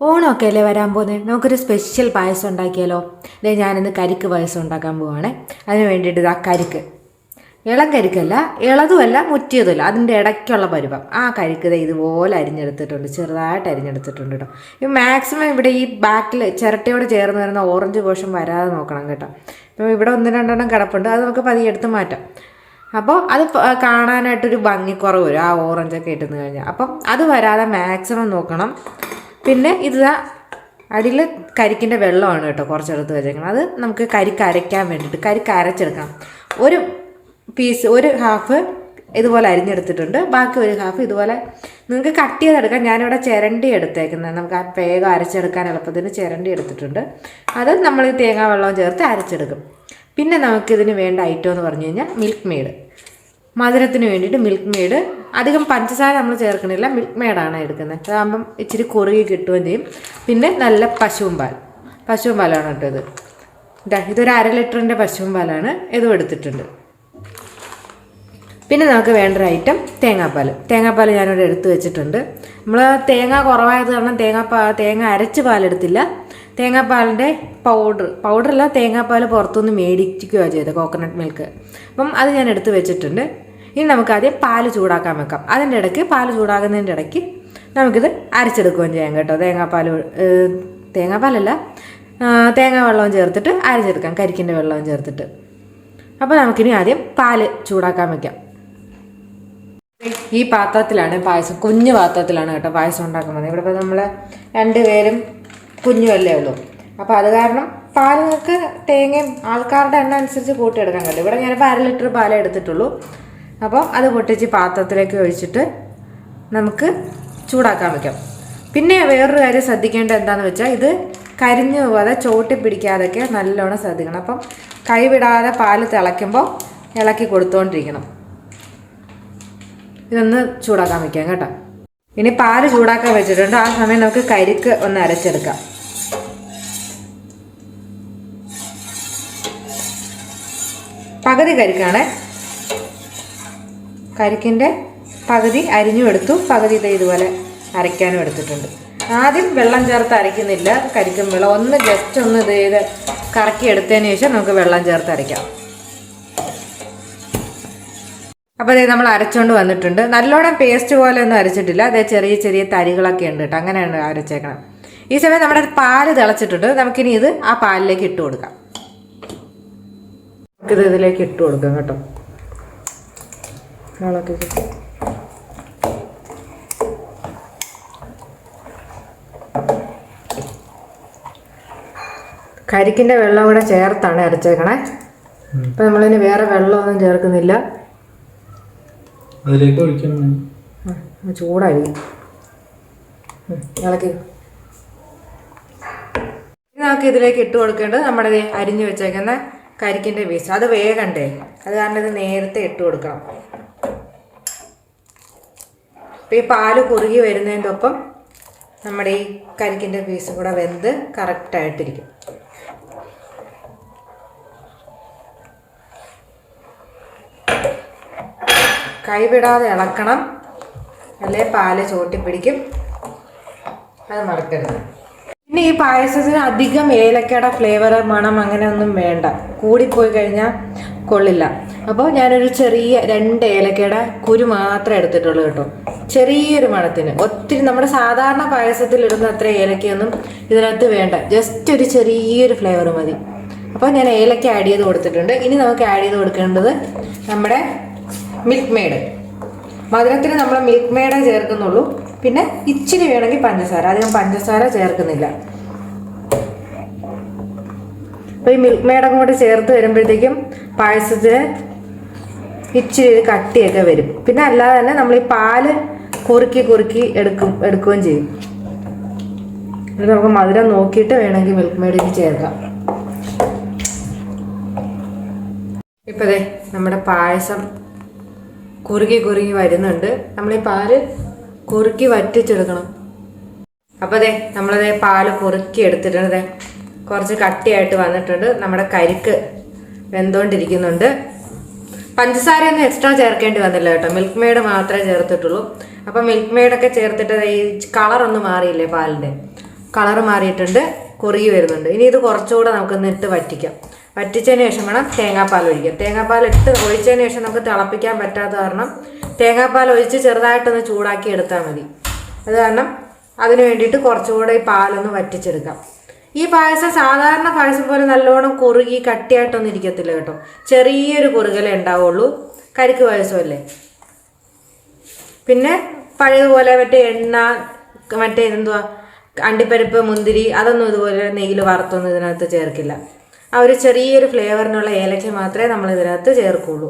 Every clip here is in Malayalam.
ഓണമൊക്കെ അല്ലേ വരാൻ പോകുന്നത്. നമുക്കൊരു സ്പെഷ്യൽ പായസം ഉണ്ടാക്കിയാലോ? അതെ, ഞാനിന്ന് കരിക്ക് പായസം ഉണ്ടാക്കാൻ പോവാണേ. അതിന് വേണ്ടിയിട്ട് ഇതാ കരിക്ക്, ഇളം കരിക്കല്ല, ഇളതുമല്ല മുറ്റിയതുമല്ല, അതിൻ്റെ ഇടയ്ക്കുള്ള പരുവം. ആ കരിക്ക് ദേ ഇതുപോലെ അരിഞ്ഞെടുത്തിട്ടുണ്ട്, ചെറുതായിട്ട് അരിഞ്ഞെടുത്തിട്ടുണ്ട് കേട്ടോ. ഈ മാക്സിമം ഇവിടെ ഈ ബാക്കിൽ ചിരട്ടയോട് ചേർന്ന് വരുന്ന ഓറഞ്ച് പോഷൻ വരാതെ നോക്കണം കേട്ടോ. ഇപ്പം ഇവിടെ ഒന്ന് രണ്ടെണ്ണം കിടപ്പുണ്ട്, അത് നമുക്ക് പതിയെ എടുത്ത് മാറ്റാം. അപ്പോൾ അത് കാണാനായിട്ടൊരു ഭംഗിക്കുറവ് വരും ആ ഓറഞ്ചൊക്കെ ഇട്ടെന്ന് കഴിഞ്ഞാൽ. അപ്പം അത് വരാതെ മാക്സിമം നോക്കണം. പിന്നെ ഇത് അടിയിൽ കരിക്കിൻ്റെ വെള്ളമാണ് കേട്ടോ കുറച്ചെടുത്ത് വെച്ചേക്കണം. അത് നമുക്ക് കരിക്ക് അരയ്ക്കാൻ വേണ്ടിയിട്ട് കരിക്ക് അരച്ചെടുക്കണം. ഒരു ഒരു ഹാഫ് ഇതുപോലെ അരിഞ്ഞെടുത്തിട്ടുണ്ട്, ബാക്കി ഒരു ഹാഫ് ഇതുപോലെ നിങ്ങൾക്ക് കട്ട് ചെയ്തെടുക്കാം. ഞാനിവിടെ ചിരണ്ടി എടുത്തേക്കുന്നത്, നമുക്ക് ആ വേഗം അരച്ചെടുക്കാൻ എളുപ്പത്തിന് ചിരണ്ടി എടുത്തിട്ടുണ്ട്. അത് നമ്മൾ ഈ തേങ്ങാ വെള്ളവും ചേർത്ത് അരച്ചെടുക്കും. പിന്നെ നമുക്കിതിന് വേണ്ട ഐറ്റം എന്ന് പറഞ്ഞു കഴിഞ്ഞാൽ മിൽക്ക് മെയ്ഡ്. മധുരത്തിന് വേണ്ടിയിട്ട് മിൽക്ക് മെയ്ഡ്, അധികം പഞ്ചസാര നമ്മൾ ചേർക്കണില്ല, മിൽക്ക് മെയ്ഡാണ് എടുക്കുന്നത്. അതാകുമ്പം ഇച്ചിരി കുറുകി കിട്ടുകയും ചെയ്യും. പിന്നെ നല്ല പശുവും പാലാണ് കേട്ടോ ഇത്. ഇതൊരു 1/2 ലിറ്ററിൻ്റെ പശുവും പാലാണ്, ഇതും എടുത്തിട്ടുണ്ട്. പിന്നെ നമുക്ക് വേണ്ടൊരു ഐറ്റം തേങ്ങാപ്പാൽ ഞാനിവിടെ എടുത്ത് വെച്ചിട്ടുണ്ട്. നമ്മൾ തേങ്ങ കുറവായത് കാരണം തേങ്ങ അരച്ച് പാലെടുത്തില്ല. തേങ്ങാപ്പാലിൻ്റെ പൗഡറല്ല, തേങ്ങാപ്പാൽ പുറത്തുനിന്ന് മേടിക്കുകയാണ് ചെയ്തത്, കോക്കനട്ട് മിൽക്ക്. അപ്പം അത് ഞാൻ എടുത്ത് വെച്ചിട്ടുണ്ട്. ഇനി നമുക്കാദ്യം പാല് ചൂടാക്കാൻ വെക്കാം. അതിൻ്റെ ഇടയ്ക്ക് പാല് ചൂടാകുന്നതിൻ്റെ ഇടയ്ക്ക് നമുക്കിത് അരച്ചെടുക്കുകയും ചെയ്യാം കേട്ടോ. തേങ്ങാപ്പാലല്ല, തേങ്ങാ വെള്ളവും ചേർത്തിട്ട് അരച്ചെടുക്കാം, കരിക്കിൻ്റെ വെള്ളവും ചേർത്തിട്ട്. അപ്പോൾ നമുക്കിനി ആദ്യം പാല് ചൂടാക്കാൻ വെക്കാം. ഈ പാത്രത്തിലാണ് പായസം, കുഞ്ഞു പാത്രത്തിലാണ് കേട്ടോ പായസം ഉണ്ടാക്കുന്നത്. ഇവിടെ ഇപ്പോൾ നമ്മൾ 2 പേരും കുഞ്ഞുമല്ലേ ഉള്ളൂ. അപ്പോൾ അത് കാരണം പാൽ നമുക്ക് തേങ്ങയും ആൾക്കാരുടെ എണ്ണം അനുസരിച്ച് കൂട്ടിയെടുക്കാൻ കഴിയും. ഇവിടെ ഞാനിപ്പോൾ 1/2 ലിറ്റർ പാലേ എടുത്തിട്ടുള്ളൂ. അപ്പോൾ അത് പൊട്ടിച്ച് പാത്രത്തിലേക്ക് ഒഴിച്ചിട്ട് നമുക്ക് ചൂടാക്കാൻ വയ്ക്കാം. പിന്നെ വേറൊരു കാര്യം ശ്രദ്ധിക്കേണ്ടത് എന്താണെന്ന് വെച്ചാൽ, ഇത് കരിഞ്ഞു പോകാതെ ചോട്ടി പിടിക്കാതൊക്കെ നല്ലോണം ശ്രദ്ധിക്കണം. അപ്പം കൈവിടാതെ പാല് തിളയ്ക്കുമ്പോൾ ഇളക്കി കൊടുത്തുകൊണ്ടിരിക്കണം. ഇതൊന്ന് ചൂടാക്കാൻ വയ്ക്കാം കേട്ടോ. ഇനി പാല് ചൂടാക്കാൻ വെച്ചിട്ടുണ്ട്. ആ സമയം നമുക്ക് കരിക്ക് ഒന്ന് അരച്ചെടുക്കാം. പകുതി കരിക്കാണ്, കരിക്കിൻ്റെ പകുതി അരിഞ്ഞും എടുത്തു, പകുതി ഇതുപോലെ അരയ്ക്കാനും എടുത്തിട്ടുണ്ട്. ആദ്യം വെള്ളം ചേർത്ത് അരയ്ക്കുന്നില്ല, കരിക്കും വെള്ളം ഒന്ന് ജസ്റ്റ് ഒന്ന് ഇത് കറക്കി എടുത്തതിന് ശേഷം നമുക്ക് വെള്ളം ചേർത്ത് അരയ്ക്കാം. അപ്പോൾ അതേ നമ്മൾ അരച്ചുകൊണ്ട് വന്നിട്ടുണ്ട്. നല്ലോണം പേസ്റ്റ് പോലെ ഒന്നും അരച്ചിട്ടില്ല, അതേ ചെറിയ ചെറിയ തരികളൊക്കെ ഉണ്ട് കേട്ടോ, അങ്ങനെയാണ് അരച്ചേക്കണം. ഈ സമയം നമ്മുടെ പാല് തിളച്ചിട്ടുണ്ട്. നമുക്കിനി ഇത് ആ പാലിലേക്ക് ഇട്ട് കൊടുക്കാം. നമുക്കിത് ഇതിലേക്ക് ഇട്ട് കൊടുക്കാം കേട്ടോ. കരിക്കിൻ്റെ വെള്ളം കൂടെ ചേർത്താണ് അരച്ചേക്കണേ. അപ്പം നമ്മളിനി വേറെ വെള്ളമൊന്നും ചേർക്കുന്നില്ല. ചൂടായി ഇളക്കി. നമുക്ക് ഇതിലേക്ക് ഇട്ട് കൊടുക്കേണ്ടത് നമ്മുടെ അരിഞ്ഞു വെച്ചേക്കുന്ന കരിക്കിൻ്റെ പീസ്. അത് വേഗണ്ടേ, അത് കാരണം ഇത് നേരത്തെ ഇട്ട് കൊടുക്കണം. അപ്പം ഈ പാല് കുറുകി വരുന്നതിൻ്റെ ഒപ്പം നമ്മുടെ ഈ കരിക്കിൻ്റെ പീസും കൂടെ വെന്ത് കറക്റ്റായിട്ടിരിക്കും. കൈവിടാതെ ഇളക്കണം, അല്ലേ പാല് ചോട്ടിപ്പിടിക്കും. അത് മറക്കരുത്. പിന്നെ ഈ പായസത്തിന് അധികം ഏലക്കയുടെ ഫ്ലേവർ, മണം അങ്ങനെയൊന്നും വേണ്ട, കൂടിപ്പോയി കഴിഞ്ഞാൽ കൊള്ളില്ല. അപ്പോൾ ഞാനൊരു ചെറിയ 2 ഏലക്കയുടെ കുരു മാത്രമേ എടുത്തിട്ടുള്ളൂ കേട്ടോ, ചെറിയൊരു മണത്തിന്. ഒത്തിരി നമ്മുടെ സാധാരണ പായസത്തിൽ ഇടുന്ന അത്ര ഏലക്കയൊന്നും ഇതിനകത്ത് വേണ്ട, ജസ്റ്റ് ഒരു ചെറിയൊരു ഫ്ലേവർ മതി. അപ്പോൾ ഞാൻ ഏലക്ക ആഡ് ചെയ്ത് കൊടുത്തിട്ടുണ്ട്. ഇനി നമുക്ക് ആഡ് ചെയ്ത് കൊടുക്കേണ്ടത് നമ്മുടെ മിൽക്ക് മെയ്ഡ്. മധുരത്തിന് നമ്മൾ മിൽക്ക് മെയ്ഡേ ചേർക്കുന്നുള്ളൂ. പിന്നെ ഇച്ചിരി വേണമെങ്കിൽ പഞ്ചസാര, അധികം പഞ്ചസാര ചേർക്കുന്നില്ല. അപ്പോൾ ഈ മിൽക്ക് മെയ്ഡൊക്കെ കൂടി ചേർത്ത് വരുമ്പോഴത്തേക്കും പായസത്തിന് ഇച്ചിരി കട്ടിയൊക്കെ വരും. പിന്നെ അല്ലാതെ തന്നെ നമ്മൾ ഈ പാല് കുറുക്കി എടുക്കുകയും ചെയ്യും. ഇത് നമുക്ക് മധുരം നോക്കിയിട്ട് വേണമെങ്കിൽ മിൽക്ക് മെയ്ഡിന് ചേർക്കാം. ഇപ്പോൾ ദേ നമ്മുടെ പായസം കുറുകി വരുന്നുണ്ട്. നമ്മൾ ഈ പാല് കുറുക്കി വറ്റിച്ചെടുക്കണം. അപ്പോൾ നമ്മളതേ പാല് കുറുക്കി എടുത്തിട്ടുണ്ട്. കുറച്ച് കട്ടിയായിട്ട് വന്നിട്ടുണ്ട്. നമ്മുടെ കരിക്ക് വെന്തുകൊണ്ടിരിക്കുന്നുണ്ട്. പഞ്ചസാരയൊന്നും എക്സ്ട്രാ ചേർക്കേണ്ടി വന്നില്ല കേട്ടോ, മിൽക്ക് മെയ്ഡ് മാത്രമേ ചേർത്തിട്ടുള്ളൂ. അപ്പം മിൽക്ക് മെയ്ഡൊക്കെ ചേർത്തിട്ട് ഈ കളറൊന്നും മാറിയില്ലേ പാലിൻ്റെ, കളർ മാറിയിട്ടുണ്ട്, കുറുകി വരുന്നുണ്ട്. ഇനി ഇത് കുറച്ചുകൂടെ നമുക്കൊന്ന് ഇട്ട് വറ്റിക്കാം. വറ്റിച്ചതിന് ശേഷം വേണം തേങ്ങാപ്പാൽ ഒഴിക്കാം. തേങ്ങാപ്പാൽ ഇട്ട് ഒഴിച്ചതിന് ശേഷം നമുക്ക് തിളപ്പിക്കാൻ പറ്റാത്ത കാരണം തേങ്ങാപ്പാൽ ഒഴിച്ച് ചെറുതായിട്ടൊന്ന് ചൂടാക്കി എടുത്താൽ മതി. അത് കാരണം അതിന് വേണ്ടിയിട്ട് കുറച്ചുകൂടെ ഈ പാലൊന്ന് വറ്റിച്ചെടുക്കാം. ഈ പായസം സാധാരണ പായസം പോലെ നല്ലോണം കുറുകി കട്ടിയായിട്ടൊന്നും ഇരിക്കത്തില്ല കേട്ടോ. ചെറിയൊരു കുറുകലേ ഉണ്ടാവുള്ളൂ. കരിക്ക് പായസമല്ലേ. പിന്നെ പഴയതുപോലെ മറ്റേ എണ്ണ, മറ്റേ എന്തുവാ അണ്ടിപ്പരിപ്പ്, മുന്തിരി അതൊന്നും ഇതുപോലെ നെയ്യിൽ വറുത്തൊന്നും ഇതിനകത്ത് ചേർക്കില്ല. ആ ഒരു ചെറിയൊരു ഫ്ലേവറിനുള്ള ഏലക്ക മാത്രമേ നമ്മൾ ഇതിനകത്ത് ചേർക്കുള്ളൂ.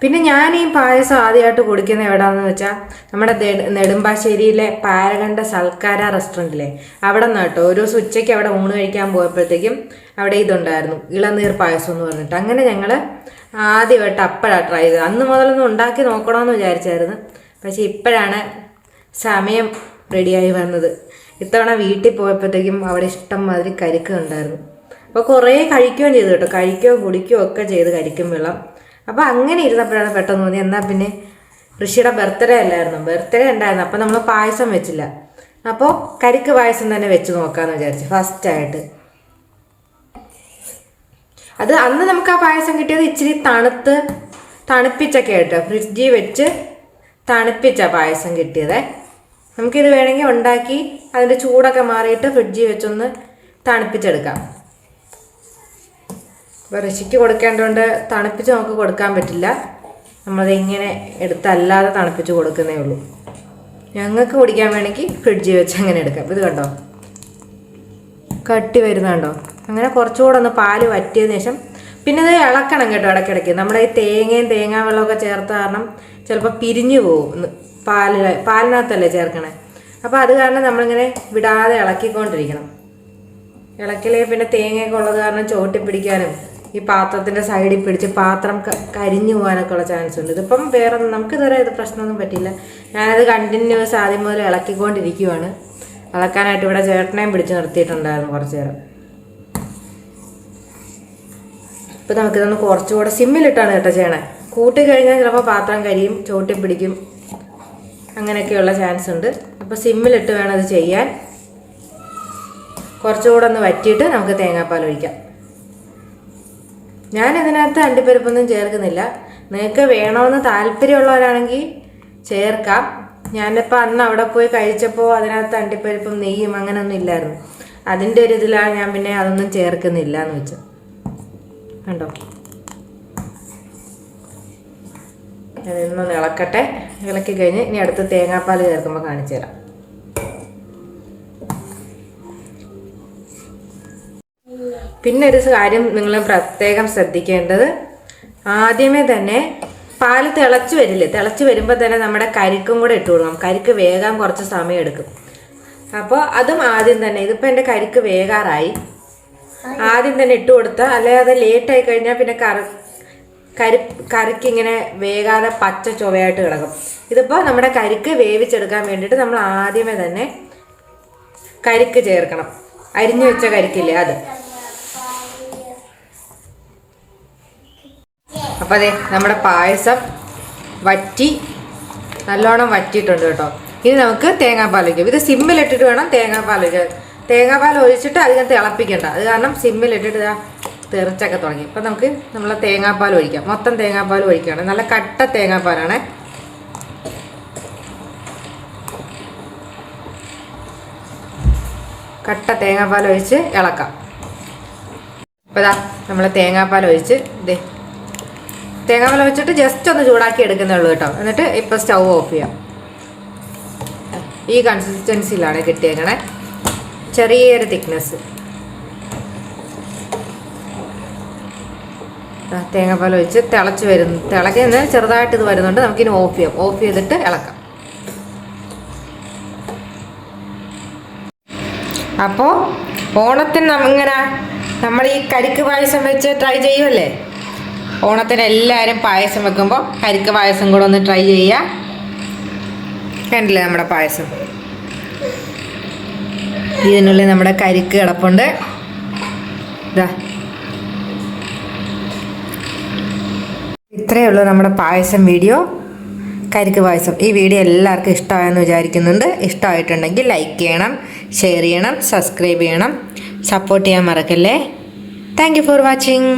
പിന്നെ ഞാൻ ഈ പായസം ആദ്യമായിട്ട് കുടിക്കുന്നത് എവിടെയാണെന്ന് വെച്ചാൽ നമ്മുടെ നെടുമ്പാശ്ശേരിയിലെ പാരഗണ്ട സൽക്കാര റെസ്റ്റോറൻറ്റിലെ അവിടെ നിന്ന് കേട്ടോ. ഒരു ദിവസം ഉച്ചയ്ക്ക് അവിടെ ഊണ് കഴിക്കാൻ പോയപ്പോഴത്തേക്കും അവിടെ ഇതുണ്ടായിരുന്നു, ഇളനീർ പായസം എന്ന് പറഞ്ഞിട്ട്. അങ്ങനെ ഞങ്ങൾ ആദ്യമായിട്ട് അപ്പോഴാണ് ട്രൈ ചെയ്തത്. അന്ന് മുതലൊന്നും ഉണ്ടാക്കി നോക്കണമെന്ന് വിചാരിച്ചായിരുന്നു. പക്ഷേ ഇപ്പോഴാണ് സമയം റെഡിയായി വന്നത്. ഇത്തവണ വീട്ടിൽ പോയപ്പോഴത്തേക്കും അവിടെ ഇഷ്ടം മാതിരി കരിക്ക് ഉണ്ടായിരുന്നു. അപ്പോൾ കുറേ കഴിക്കുകയും ചെയ്തു കേട്ടോ. കഴിക്കുകയോ കുടിക്കുകയോ ഒക്കെ ചെയ്ത് കരിക്കും വെള്ളം. അപ്പോൾ അങ്ങനെ ഇരുന്നപ്പോഴാണ് പെട്ടെന്ന് തോന്നി എന്നാൽ പിന്നെ ഋഷിയുടെ ബർത്ത്ഡേ അല്ലായിരുന്നു, ബർത്ത്ഡേ ഉണ്ടായിരുന്നു. അപ്പോൾ നമ്മൾ പായസം വെച്ചില്ല. അപ്പോൾ കരിക്ക് പായസം തന്നെ വെച്ച് നോക്കാമെന്ന് വിചാരിച്ചു ഫസ്റ്റായിട്ട്. അത് അന്ന് നമുക്ക് ആ പായസം കിട്ടിയത് ഇച്ചിരി തണുപ്പിച്ചൊക്കെ കേട്ടോ. ഫ്രിഡ്ജിൽ വെച്ച് തണുപ്പിച്ച പായസം കിട്ടിയതേ. നമുക്കിത് വേണമെങ്കിൽ ഉണ്ടാക്കി അതിൻ്റെ ചൂടൊക്കെ മാറിയിട്ട് ഫ്രിഡ്ജിൽ വെച്ചൊന്ന് തണുപ്പിച്ചെടുക്കാം. അപ്പോൾ ഋഷിക്ക് കൊടുക്കേണ്ടതുകൊണ്ട് തണുപ്പിച്ച് നമുക്ക് കൊടുക്കാൻ പറ്റില്ല. നമ്മളത് ഇങ്ങനെ എടുത്തല്ലാതെ തണുപ്പിച്ച് കൊടുക്കുന്നേ ഉള്ളൂ. ഞങ്ങൾക്ക് കുടിക്കാൻ വേണമെങ്കിൽ ഫ്രിഡ്ജിൽ വെച്ച് അങ്ങനെ എടുക്കാം. ഇത് കണ്ടോ കട്ടി വരുന്നുണ്ടോ. അങ്ങനെ കുറച്ചുകൂടെ ഒന്ന് പാല് വറ്റിയതിന് ശേഷം പിന്നെ ഇത് ഇളക്കണം കേട്ടോ ഇടയ്ക്കിടയ്ക്ക്. നമ്മുടെ ഈ തേങ്ങാ വെള്ളമൊക്കെ ചേർത്ത കാരണം ചിലപ്പോൾ പിരിഞ്ഞു പോകും. പാലിനകത്തല്ലേ ചേർക്കണേ. അപ്പോൾ അത് കാരണം നമ്മളിങ്ങനെ വിടാതെ ഇളക്കിക്കൊണ്ടിരിക്കണം. ഇളക്കിലേ പിന്നെ തേങ്ങയൊക്കെ ഉള്ളത് കാരണം ചോട്ടി പിടിക്കാനും ഈ പാത്രത്തിൻ്റെ സൈഡിൽ പിടിച്ച് പാത്രം കരിഞ്ഞു പോകാനൊക്കെ ഉള്ള ചാൻസ് ഉണ്ട്. ഇതിപ്പം വേറെ നമുക്കിതുവരെ ഇത് പ്രശ്നമൊന്നും പറ്റില്ല. ഞാനത് കണ്ടിന്യൂസ് ആദ്യം മുതൽ ഇളക്കിക്കൊണ്ടിരിക്കുവാണ്. ഇളക്കാനായിട്ട് ഇവിടെ ചേട്ടനെയും പിടിച്ച് നിർത്തിയിട്ടുണ്ടായിരുന്നു കുറച്ച് നേരം. ഇപ്പം നമുക്കിതൊന്ന് കുറച്ചുകൂടെ സിമ്മിലിട്ടാണ് കേട്ടോ ചെയ്യണേ. കൂട്ടിക്കഴിഞ്ഞാൽ ചിലപ്പോൾ പാത്രം കരിയും, ചോട്ടി പിടിക്കും, അങ്ങനെയൊക്കെയുള്ള ചാൻസ് ഉണ്ട്. അപ്പോൾ സിമ്മിലിട്ട് വേണം അത് ചെയ്യാൻ. കുറച്ചുകൂടെ ഒന്ന് വറ്റിയിട്ട് നമുക്ക് തേങ്ങാപ്പാൽ ഒഴിക്കാം. ഞാനിതിനകത്ത് അണ്ടിപ്പരിപ്പൊന്നും ചേർക്കുന്നില്ല. നിങ്ങൾക്ക് വേണമെന്ന് താല്പര്യമുള്ളവരാണെങ്കിൽ ചേർക്കാം. ഞാനിപ്പോൾ അന്ന് അവിടെ പോയി കഴിച്ചപ്പോൾ അതിനകത്ത് അണ്ടിപ്പരിപ്പും നെയ്യും അങ്ങനെയൊന്നും ഇല്ലായിരുന്നു. അതിൻ്റെ ഒരു ഇതിലാണ് ഞാൻ പിന്നെ അതൊന്നും ചേർക്കുന്നില്ല എന്ന് വെച്ചാൽ. കണ്ടോ, ഞാനിന്നൊന്ന് ഇളക്കട്ടെ. ഇളക്കി കഴിഞ്ഞ് ഇനി അടുത്ത് തേങ്ങാപ്പാൽ ചേർക്കുമ്പോൾ കാണിച്ചു തരാം. പിന്നെ ഒരു കാര്യം നിങ്ങൾ പ്രത്യേകം ശ്രദ്ധിക്കേണ്ടത്, ആദ്യമേ തന്നെ പാല് തിളച്ച് വരില്ലേ, തിളച്ച് വരുമ്പോൾ തന്നെ നമ്മുടെ കരിക്കും കൂടെ ഇട്ട് കൊടുക്കണം. കരിക്ക് വേകാൻ കുറച്ച് സമയം എടുക്കും. അപ്പോൾ അതും ആദ്യം തന്നെ, ഇതിപ്പോൾ എൻ്റെ കരിക്ക് വേകാറായി, ആദ്യം തന്നെ ഇട്ട് കൊടുത്താൽ അല്ലെങ്കിൽ അത് ലേറ്റായി കഴിഞ്ഞാൽ പിന്നെ കറിക്കിങ്ങനെ വേകാതെ പച്ച ചൊവയായിട്ട് കിടക്കും. ഇതിപ്പോൾ നമ്മുടെ കരിക്ക് വേവിച്ചെടുക്കാൻ വേണ്ടിയിട്ട് നമ്മൾ ആദ്യമേ തന്നെ കരിക്ക് ചേർക്കണം. അരിഞ്ഞു വെച്ച കരിക്കില്ലേ അത്. അപ്പോൾ അതെ നമ്മുടെ പായസം നല്ലോണം വറ്റിയിട്ടുണ്ട് കേട്ടോ. ഇനി നമുക്ക് തേങ്ങാപ്പാൽ ഒഴിക്കാം. ഇത് സിമ്മിലിട്ടിട്ട് വേണം തേങ്ങാപ്പാൽ ഒഴിക്കാൻ. തേങ്ങാപ്പാൽ ഒഴിച്ചിട്ട് അധികം തിളപ്പിക്കണ്ട. അത് കാരണം സിമ്മിലിട്ടിട്ട് തെറിച്ചൊക്കെ തുടങ്ങി. ഇപ്പം നമുക്ക് നമ്മളെ തേങ്ങാപ്പാൽ ഒഴിക്കാം. മൊത്തം തേങ്ങാപ്പാൽ ഒഴിക്കുകയാണ്. നല്ല കട്ട തേങ്ങാപ്പാലാണ്. കട്ട തേങ്ങാപ്പാൽ ഒഴിച്ച് ഇളക്കാം. അപ്പോൾ ഇതാ നമ്മൾ തേങ്ങാപ്പാൽ ഒഴിച്ച് തേങ്ങാപ്പാൽ ഒഴിച്ചിട്ട് ജസ്റ്റ് ഒന്ന് ചൂടാക്കി എടുക്കുന്നേ ഉള്ളൂ കേട്ടോ. എന്നിട്ട് ഇപ്പോൾ സ്റ്റൗ ഓഫ് ചെയ്യാം. ഈ കൺസിസ്റ്റൻസിയിലാണ് കിട്ടിയേക്കണേ, ചെറിയൊരു തിക്നെസ്. തേങ്ങാപ്പാൽ ഒഴിച്ച് തിളക്കുന്ന ചെറുതായിട്ട് ഇത് വരുന്നുണ്ട്. നമുക്കിനി ഓഫ് ചെയ്യാം. ഓഫ് ചെയ്തിട്ട് ഇളക്കാം. അപ്പോൾ ഓണത്തിന് നമ്മൾ ഈ കരിക്ക് പായസം വെച്ച് ട്രൈ ചെയ്യുമല്ലേ. ഓണത്തിന് എല്ലാവരും പായസം വെക്കുമ്പോൾ കരിക്ക് പായസം കൂടെ ഒന്ന് ട്രൈ ചെയ്യുക. കണ്ടില്ലേ നമ്മുടെ പായസം. ഇതിനുള്ളിൽ നമ്മുടെ കരിക്ക് കിടപ്പുണ്ട്. ഇതാ ഇത്രയേ ഉള്ളൂ നമ്മുടെ പായസം വീഡിയോ. കരിക്ക് പായസം. ഈ വീഡിയോ എല്ലാവർക്കും ഇഷ്ടമായെന്ന് വിചാരിക്കുന്നുണ്ട്. ഇഷ്ടമായിട്ടുണ്ടെങ്കിൽ ലൈക്ക് ചെയ്യണം, ഷെയർ ചെയ്യണം, സബ്സ്ക്രൈബ് ചെയ്യണം, സപ്പോർട്ട് ചെയ്യാൻ മറക്കല്ലേ. Thank you for watching.